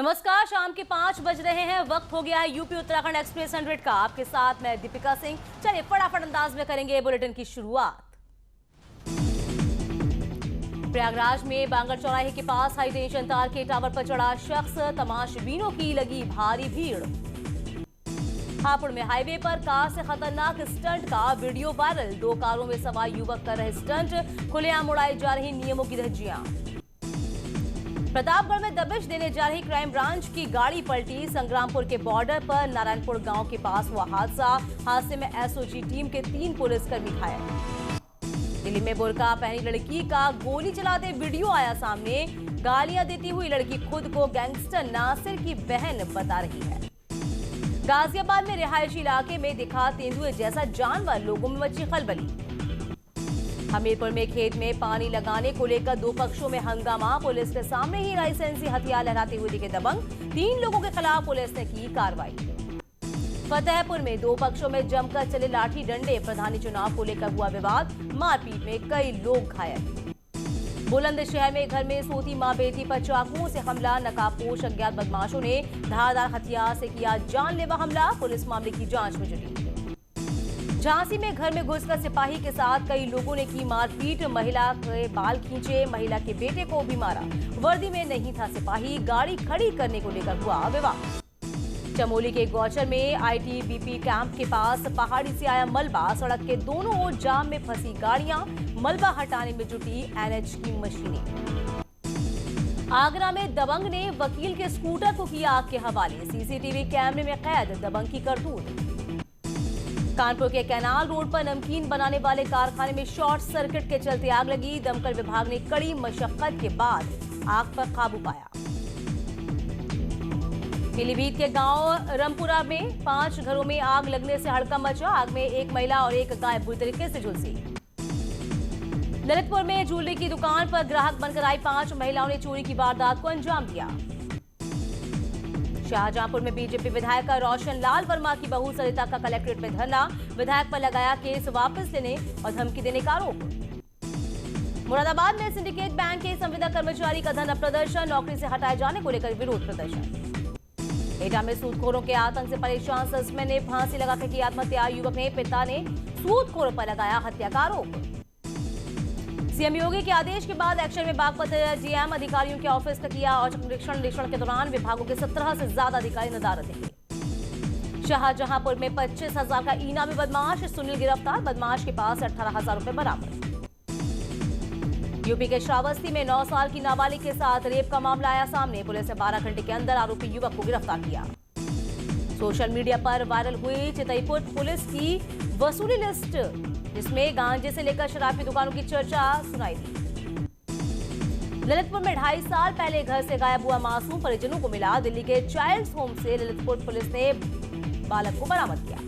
नमस्कार, शाम के 5 बज रहे हैं। वक्त हो गया है यूपी उत्तराखंड एक्सप्रेस 100 का। आपके साथ मैं दीपिका सिंह। चलिए फटाफट अंदाज में करेंगे बुलेटिन की शुरुआत। प्रयागराज में बांगर चौराहे के पास हाई टेंशन तार के टावर पर चढ़ा शख्स, तमाशबीनों की लगी भारी भीड़। हापुड़ में हाईवे पर कार से खतरनाक स्टंट का वीडियो वायरल। 2 कारों में सवार युवक कर रहे स्टंट, खुलेआम उड़ाई जा रही नियमों की धज्जियां। प्रतापगढ़ में दबिश देने जा रही क्राइम ब्रांच की गाड़ी पलटी। संग्रामपुर के बॉर्डर पर नारायणपुर गांव के पास हुआ हादसे में एसओजी टीम के 3 पुलिसकर्मी घायल। दिल्ली में बुर्का पहनी लड़की का गोली चलाते वीडियो आया सामने। गालियां देती हुई लड़की खुद को गैंगस्टर नासिर की बहन बता रही है। गाजियाबाद में रिहायशी इलाके में दिखा तेंदुए जैसा जानवर, लोगों में मची खलबली। हमीरपुर में खेत में पानी लगाने को लेकर 2 पक्षों में हंगामा। पुलिस के सामने ही लाइसेंसी हथियार लहराते हुए दिखे दबंग। 3 लोगों के खिलाफ पुलिस ने की कार्रवाई। फतेहपुर में 2 पक्षों में जमकर चले लाठी डंडे। प्रधानी चुनाव को लेकर हुआ विवाद। मारपीट में कई लोग घायल। बुलंदशहर में घर में सोती मां बेटी पर चाकुओं से हमला। नकाबपोश अज्ञात बदमाशों ने धारदार हथियार से किया जानलेवा हमला। पुलिस मामले की जांच में जुटी। झांसी में घर में घुसकर सिपाही के साथ कई लोगों ने की मारपीट। महिला के बाल खींचे, महिला के बेटे को भी मारा। वर्दी में नहीं था सिपाही। गाड़ी खड़ी करने को लेकर हुआ विवाद। चमोली के गौचर में आईटीबीपी कैंप के पास पहाड़ी से आया मलबा। सड़क के दोनों ओर जाम में फंसी गाड़ियां। मलबा हटाने में जुटी एनएच की मशीनें। आगरा में दबंग ने वकील के स्कूटर को किया आग के हवाले। सीसीटीवी कैमरे में कैद दबंग की करतूत। कानपुर के कैनाल रोड पर नमकीन बनाने वाले कारखाने में शॉर्ट सर्किट के चलते आग लगी। दमकल विभाग ने कड़ी मशक्कत के बाद आग पर काबू पाया। पीलीभीत के गांव रमपुरा में 5 घरों में आग लगने से हड़कंप मचा। आग में एक महिला और एक गाय बुरी तरीके से झुलसी। ललितपुर में ज्वेलरी की दुकान पर ग्राहक बनकर आई 5 महिलाओं ने चोरी की वारदात को अंजाम दिया। शाहजहांपुर में बीजेपी विधायक रोशन लाल वर्मा की बहू सरिता का कलेक्ट्रेट में धरना। विधायक पर लगाया केस वापस लेने और धमकी देने का आरोप। मुरादाबाद में सिंडिकेट बैंक के संविदा कर्मचारी का धरना प्रदर्शन। नौकरी से हटाए जाने को लेकर विरोध प्रदर्शन। एटा में सूदखोरों के आतंक से परेशान सस्पेंड ने फांसी लगाकर की आत्महत्या। युवक ने पिता ने सूदखोरों पर लगाया हत्या का आरोप। सीएम योगी के आदेश के बाद एक्शन में बागपत जीएम अधिकारियों के ऑफिस का किया औचक निरीक्षण के दौरान विभागों के 17 से ज्यादा अधिकारी नदारत देंगे। शाहजहांपुर में 25,000 का इनामी बदमाश सुनील गिरफ्तार। बदमाश के पास 18,000 रुपए बरामद। यूपी के श्रावस्ती में 9 साल की नाबालिग के साथ रेप का मामला आया सामने। पुलिस ने 12 घंटे के अंदर आरोपी युवक को गिरफ्तार किया। सोशल मीडिया पर वायरल हुई चितईपुर पुलिस की वसूली लिस्ट, जिसमें गांजे से लेकर शराब की दुकानों की चर्चा सुनाई दी। ललितपुर में 2.5 साल पहले घर से गायब हुआ मासूम परिजनों को मिला। दिल्ली के चाइल्ड्स होम से ललितपुर पुलिस ने बालक को बरामद किया।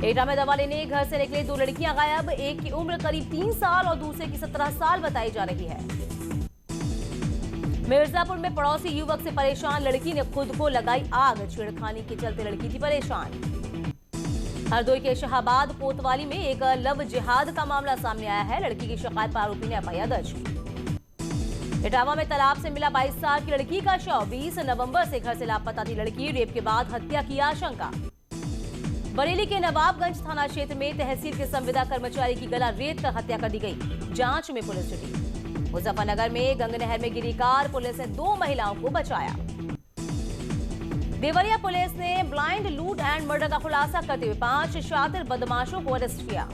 एटा में दवा लेने घर से निकली 2 लड़कियां गायब। एक की उम्र करीब 3 साल और दूसरे की 17 साल बताई जा रही है। मिर्जापुर में पड़ोसी युवक से परेशान लड़की ने खुद को लगाई आग। छेड़खानी के चलते लड़की थी परेशान। हरदोई के शाहबाद कोतवाली में एक लव जिहाद का मामला सामने आया है। लड़की की शिकायत पर आरोपी ने एफआईआर दर्ज की। इटावा में तालाब से मिला 22 साल की लड़की का शव। 20 नवंबर से घर से लापता थी लड़की। रेप के बाद हत्या की आशंका। बरेली के नवाबगंज थाना क्षेत्र में तहसील के संविदा कर्मचारी की गला रेत कर हत्या कर दी गई। जांच में पुलिस जुटी। मुजफ्फरनगर में गंगनहर में गिरी कार। पुलिस ने 2 महिलाओं को बचाया। देवरिया पुलिस ने ब्लाइंड लूट एंड मर्डर का खुलासा करते हुए 5 शातिर बदमाशों को अरेस्ट किया।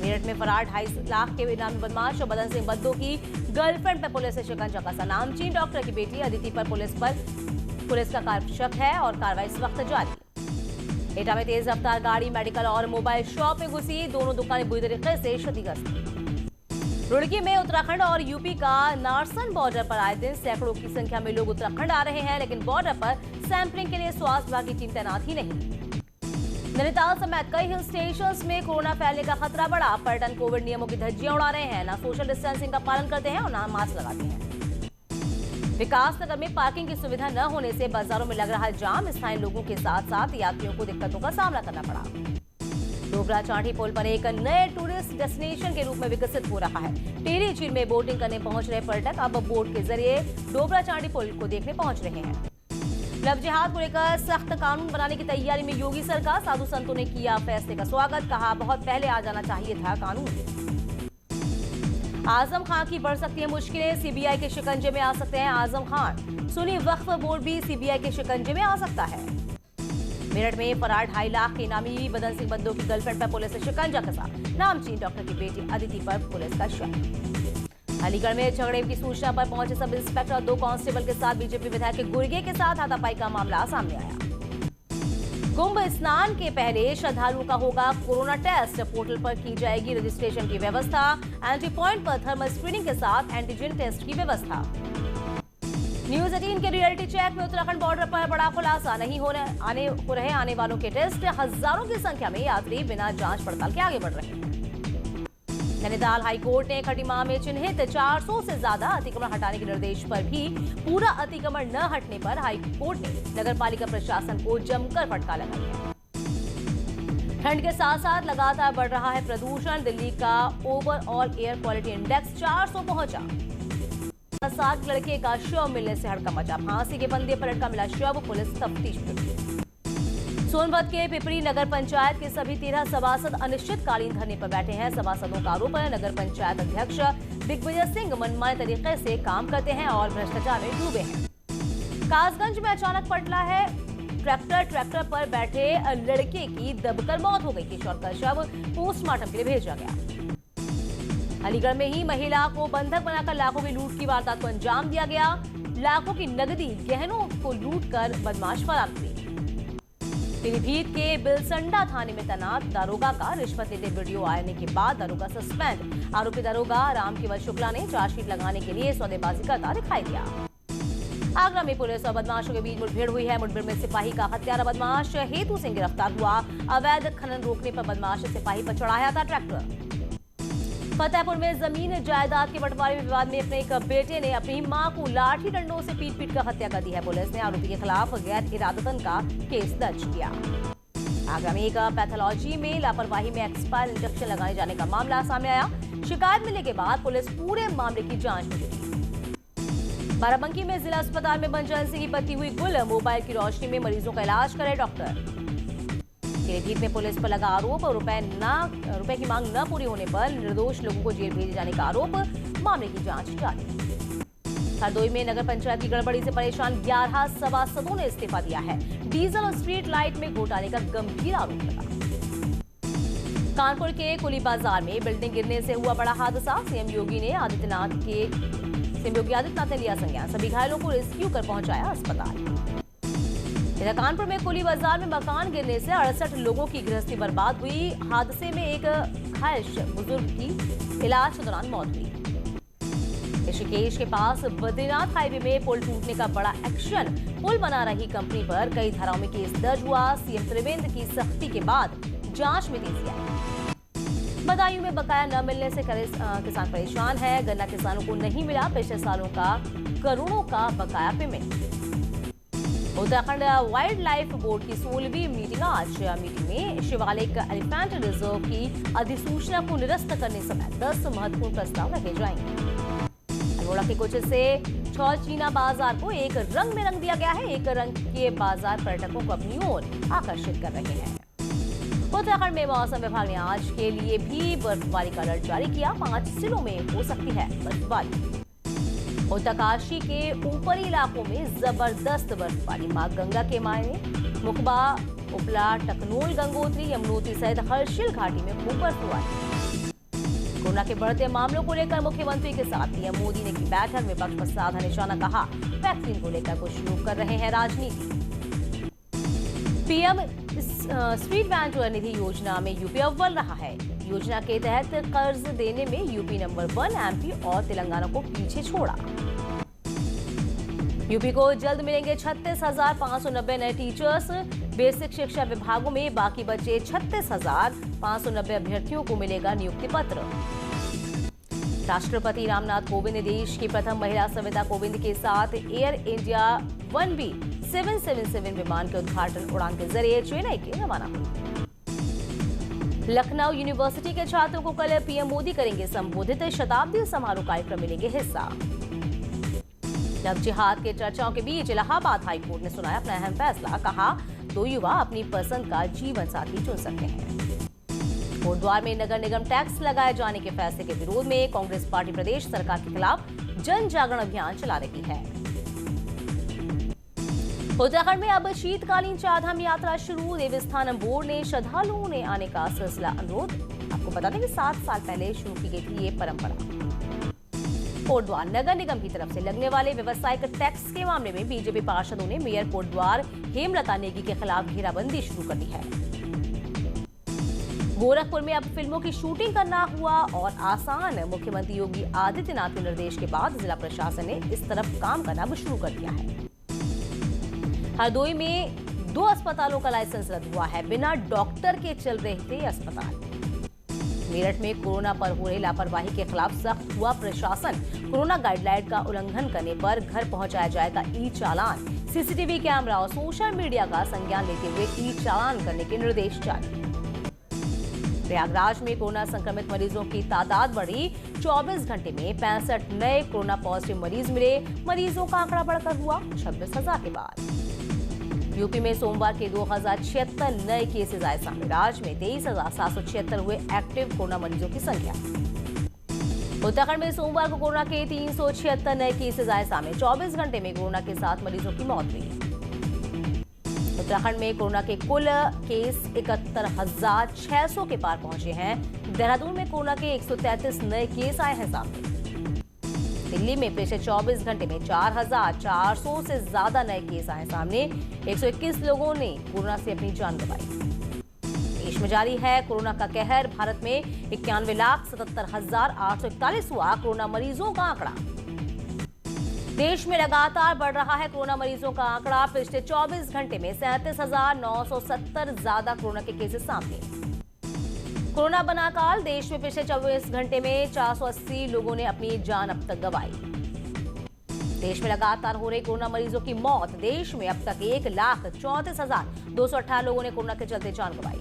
मेरठ में फरार 2.5 लाख के इनामी बदमाश और बदन सिंह बद्दो की गर्लफ्रेंड पर पुलिस ने शिकंजा कसा। नामचीन डॉक्टर की बेटी अदिति पर पुलिस का शक है और कार्रवाई इस वक्त जारी। एटा में तेज रफ्तार गाड़ी मेडिकल और मोबाइल शॉप में घुसी। दोनों दुकानें बुरी तरीके से क्षतिग्रस्त। रुड़की में उत्तराखंड और यूपी का नारसन बॉर्डर पर आए दिन सैकड़ों की संख्या में लोग उत्तराखंड आ रहे हैं, लेकिन बॉर्डर पर सैंपलिंग के लिए स्वास्थ्य विभाग की टीम तैनात ही नहीं। नैनीताल समेत कई हिल स्टेशंस में कोरोना फैलने का खतरा बढ़ा। पर्यटन कोविड नियमों की धज्जियां उड़ा रहे हैं। ना सोशल डिस्टेंसिंग का पालन करते हैं और ना मास्क लगाते हैं। विकासनगर में पार्किंग की सुविधा न होने से बाजारों में लग रहा जाम। स्थानीय लोगों के साथ साथ यात्रियों को दिक्कतों का सामना करना पड़ा। डोबरा चांठी पुल पर एक नए टूरिस्ट डेस्टिनेशन के रूप में विकसित हो रहा है। टिहरी झील में बोटिंग करने पहुंच रहे पर्यटक अब बोट के जरिए डोबरा चांठी पुल को देखने पहुंच रहे हैं। लव जिहाद को लेकर सख्त कानून बनाने की तैयारी में योगी सरकार। साधु संतों ने किया फैसले का स्वागत, कहा बहुत पहले आ जाना चाहिए था कानून। आजम खान की बढ़ सकती है मुश्किलें, सीबीआई के शिकंजे में आ सकते हैं आजम खान। सुन्नी वक्फ बोर्ड भी सीबीआई के शिकंजे में आ सकता है। मेरठ में फरार 2.5 लाख के इनामी बदन सिंह बंदो की गर्लफ्रेंड पर पुलिस ने शिकंजा कसा। नामचीन डॉक्टर की बेटी अदिति पर पुलिस का शक। अलीगढ़ में झगड़े की सूचना पर पहुंचे सब इंस्पेक्टर और 2 कांस्टेबल के साथ बीजेपी विधायक के गुर्गे के साथ हाथापाई का मामला सामने आया। कुंभ स्नान के पहले श्रद्धालुओं का होगा कोरोना टेस्ट। पोर्टल पर की जाएगी रजिस्ट्रेशन की व्यवस्था। एंट्री पॉइंट पर थर्मल स्क्रीनिंग के साथ एंटीजन टेस्ट की व्यवस्था। न्यूज 18 के रियलिटी चेक में उत्तराखंड बॉर्डर पर बड़ा खुलासा। नहीं हो रहे आने वालों के टेस्ट। हजारों की संख्या में यात्री बिना जांच पड़ताल के आगे बढ़ रहे हैं। नैनीताल हाईकोर्ट ने खटीमा में चिन्हित 400 से ज्यादा अतिक्रमण हटाने के निर्देश पर भी पूरा अतिक्रमण न हटने पर हाईकोर्ट ने नगरपालिका प्रशासन को जमकर फटकार लगाई है। ठंड के साथ साथ लगातार बढ़ रहा है प्रदूषण। दिल्ली का ओवरऑल एयर क्वालिटी इंडेक्स 400 पहुंचा। 7 लड़के का शव मिलने से हड़कंप मचा। फांसी के फंदे पर लटका मिला शव, पुलिस तफ्तीश में जुटी। सोनभद्र के पिपरी नगर पंचायत के सभी 13 सभासद अनिश्चितकालीन धरने पर बैठे हैं। सभासदों का आरोप है नगर पंचायत अध्यक्ष दिग्विजय सिंह मनमाने तरीके से काम करते हैं और भ्रष्टाचार में डूबे हैं। कासगंज में अचानक पलटा है ट्रैक्टर पर बैठे लड़के की दबकर मौत हो गई। किशोर का शव पोस्टमार्टम के लिए भेजा गया। अलीगढ़ में ही महिला को बंधक बनाकर लाखों की लूट की वारदात को अंजाम दिया गया। लाखों की नकदी गहनों को लूटकर बदमाश फरार हुए। पीलीभीत के बिलसंडा थाने में तैनात दारोगा का रिश्वत लेते वीडियो आने के बाद दारोगा सस्पेंड। आरोपी दारोगा रामकेवल शुक्ला ने चार्जशीट लगाने के लिए सौदेबाजी करता दिखाई दिया। आगरा में पुलिस और बदमाशों के बीच मुठभेड़ हुई है। मुठभेड़ में सिपाही का हत्यारा बदमाश हेतु सिंह गिरफ्तार हुआ। अवैध खनन रोकने पर बदमाश सिपाही पर चढ़ाया था ट्रैक्टर। फतेहपुर में जमीन जायदाद के बंटवारे में विवाद में अपने एक बेटे ने अपनी मां को लाठी डंडों से पीट कर हत्या कर दी है। पुलिस ने आरोपी के खिलाफ गैर इरादतन का केस दर्ज किया। आगरा में एक पैथोलॉजी में लापरवाही में एक्सपायर इंजेक्शन लगाए जाने का मामला सामने आया। शिकायत मिलने के बाद पुलिस पूरे मामले की जांच में जुटी। बाराबंकी में जिला अस्पताल में बंजर सिंह की बत्ती हुई गुल। मोबाइल की रोशनी में मरीजों का इलाज करे डॉक्टर। पीलीभीत में पुलिस पर लगा आरोप। रुपए की मांग न पूरी होने पर निर्दोष लोगों को जेल भेजे जाने का आरोप। मामले की जांच जारी। हरदोई में नगर पंचायत की गड़बड़ी से परेशान 11 सभासदों ने इस्तीफा दिया है। डीजल और स्ट्रीट लाइट में घोटाले का गंभीर आरोप लगा। कानपुर के कुली बाजार में बिल्डिंग गिरने से हुआ बड़ा हादसा। सीएम योगी आदित्यनाथ ने लिया संज्ञान। सभी घायलों को रेस्क्यू कर पहुंचाया अस्पताल। इधर कानपुर में कुली बाजार में मकान गिरने से 68 लोगों की गृहस्थी बर्बाद हुई। हादसे में एक घायल बुजुर्ग की इलाज के दौरान मौत हुई। ऋषिकेश के पास बद्रीनाथ हाईवे में पुल टूटने का बड़ा एक्शन। पुल बना रही कंपनी पर कई धाराओं में केस दर्ज हुआ। सीएम त्रिवेंद्र की सख्ती के बाद जांच में तेजी आई। बदायूं में बकाया न मिलने से किसान परेशान है। गन्ना किसानों को नहीं मिला पिछले सालों का करोड़ों का बकाया payment. Uttarakhand wild life board की 16वीं मीटिंग आज। मीटिंग में शिवालिक एलिफेंट रिजर्व की अधिसूचना को निरस्त करने समेत 10 महत्वपूर्ण प्रस्ताव रखे जाएंगे। अल्मोड़ा के कुछ से चौचीना बाजार को एक रंग में रंग दिया गया है। एक रंग के बाजार पर्यटकों को अपनी ओर आकर्षित कर रहे हैं। उत्तराखंड में मौसम विभाग ने आज के लिए भी बर्फबारी का अलर्ट जारी किया। 5 जिलों में हो सकती है बर्फबारी। उत्तरकाशी के ऊपरी इलाकों में जबरदस्त बर्फबारी। मां गंगा के मायने मुखबा, उपला, टकनोल, गंगोत्री, यमुनोत्री सहित हर्षिल घाटी में खूब बर्फबारी। कोरोना के बढ़ते मामलों को लेकर मुख्यमंत्री के साथ पीएम मोदी ने की बैठक। विपक्ष पर साधा निशाना, कहा वैक्सीन को लेकर कुछ लोग कर रहे हैं राजनीति। पीएम स्ट्रीट वेंडर निधि योजना में यूपी अव्वल रहा है। योजना के तहत कर्ज देने में यूपी नंबर 1, एमपी और तेलंगाना को पीछे छोड़ा। यूपी को जल्द मिलेंगे 36,590 नए टीचर्स। बेसिक शिक्षा विभागों में बाकी बचे 36,590 अभ्यर्थियों को मिलेगा नियुक्ति पत्र। राष्ट्रपति रामनाथ कोविंद ने देश की प्रथम महिला सविता कोविंद के साथ एयर इंडिया 1B 777 विमान के उद्घाटन उड़ान के जरिए चेन्नई के रवाना हुई। लखनऊ यूनिवर्सिटी के छात्रों को कल पीएम मोदी करेंगे संबोधित, शताब्दी समारोह कार्यक्रम में लेंगे हिस्सा। लव जिहाद के चर्चाओं के बीच इलाहाबाद हाईकोर्ट ने सुनाया अपना अहम फैसला, कहा 2 युवा अपनी पसंद का जीवन साथी चुन सकते हैं। कोटद्वार में नगर निगम टैक्स लगाए जाने के फैसले के विरोध में कांग्रेस पार्टी प्रदेश सरकार के खिलाफ जन जागरण अभियान चला रही है। उत्तराखंड में अब शीतकालीन चारधाम यात्रा शुरू, देवस्थानम बोर्ड ने श्रद्धालुओं ने आने का सिलसिला अनुरोध। आपको बता दें कि 7 साल पहले शुरू की गई थी ये परंपरा। कोटद्वार नगर निगम की तरफ से लगने वाले व्यवसायिक टैक्स के मामले में बीजेपी पार्षदों ने मेयर कोटद्वार हेमलता नेगी के खिलाफ घेराबंदी शुरू कर दी है। गोरखपुर में अब फिल्मों की शूटिंग करना हुआ और आसान, मुख्यमंत्री योगी आदित्यनाथ के निर्देश के बाद जिला प्रशासन ने इस तरफ काम करना अब शुरू कर दिया है। हरदोई में 2 अस्पतालों का लाइसेंस रद्द हुआ है, बिना डॉक्टर के चल रहे थे अस्पताल। मेरठ में कोरोना पर हो रही लापरवाही के खिलाफ सख्त हुआ प्रशासन, कोरोना गाइडलाइन का उल्लंघन करने पर घर पहुंचाया जाएगा ई-चालान। सीसीटीवी कैमरा और सोशल मीडिया का संज्ञान लेते हुए ई-चालान करने के निर्देश जारी। प्रयागराज में कोरोना संक्रमित मरीजों की तादाद बढ़ी, 24 घंटे में 65 नए कोरोना पॉजिटिव मरीज मिले, मरीजों का आंकड़ा बढ़कर हुआ 26,000 के पार। यूपी में सोमवार के 2076 नए केसेस आए सामने, राज्य में 23,776 हुए एक्टिव कोरोना मरीजों की संख्या। उत्तराखंड में सोमवार को कोरोना के 376 नए केसेस आए सामने, 24 घंटे में कोरोना के 7 मरीजों की मौत हुई। उत्तराखंड में कोरोना के कुल केस 71,600 के पार पहुंचे हैं। देहरादून में कोरोना के 133 नए केस आए हैं सामने। दिल्ली में पिछले 24 घंटे में 4,400 से ज्यादा नए केस आए सामने, 121 लोगों ने कोरोना से अपनी जान गंवाई। देश में जारी है कोरोना का कहर, भारत में 91,77,841 हुआ कोरोना मरीजों का आंकड़ा। देश में लगातार बढ़ रहा है कोरोना मरीजों का आंकड़ा, पिछले 24 घंटे में 37,970 ज्यादा कोरोना के केसेस सामने। कोरोना बना काल, देश में पिछले 24 घंटे में 480 लोगों ने अपनी जान अब तक गंवाई। देश में लगातार हो रही कोरोना मरीजों की मौत, देश में अब तक 1,34,218 लोगों ने कोरोना के चलते जान गंवाई।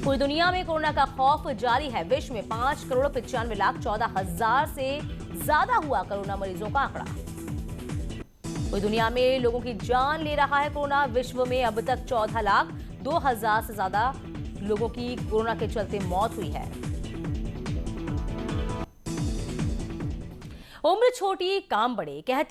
पूरी दुनिया में कोरोना का खौफ जारी है, विश्व में 5,95,14,000 से ज्यादा हुआ कोरोना मरीजों का आंकड़ा। पूरी दुनिया में लोगों की जान ले रहा है कोरोना, विश्व में अब तक 14,02,000 से ज्यादा लोगों की कोरोना के चलते मौत हुई है। उम्र छोटी काम बड़े कहते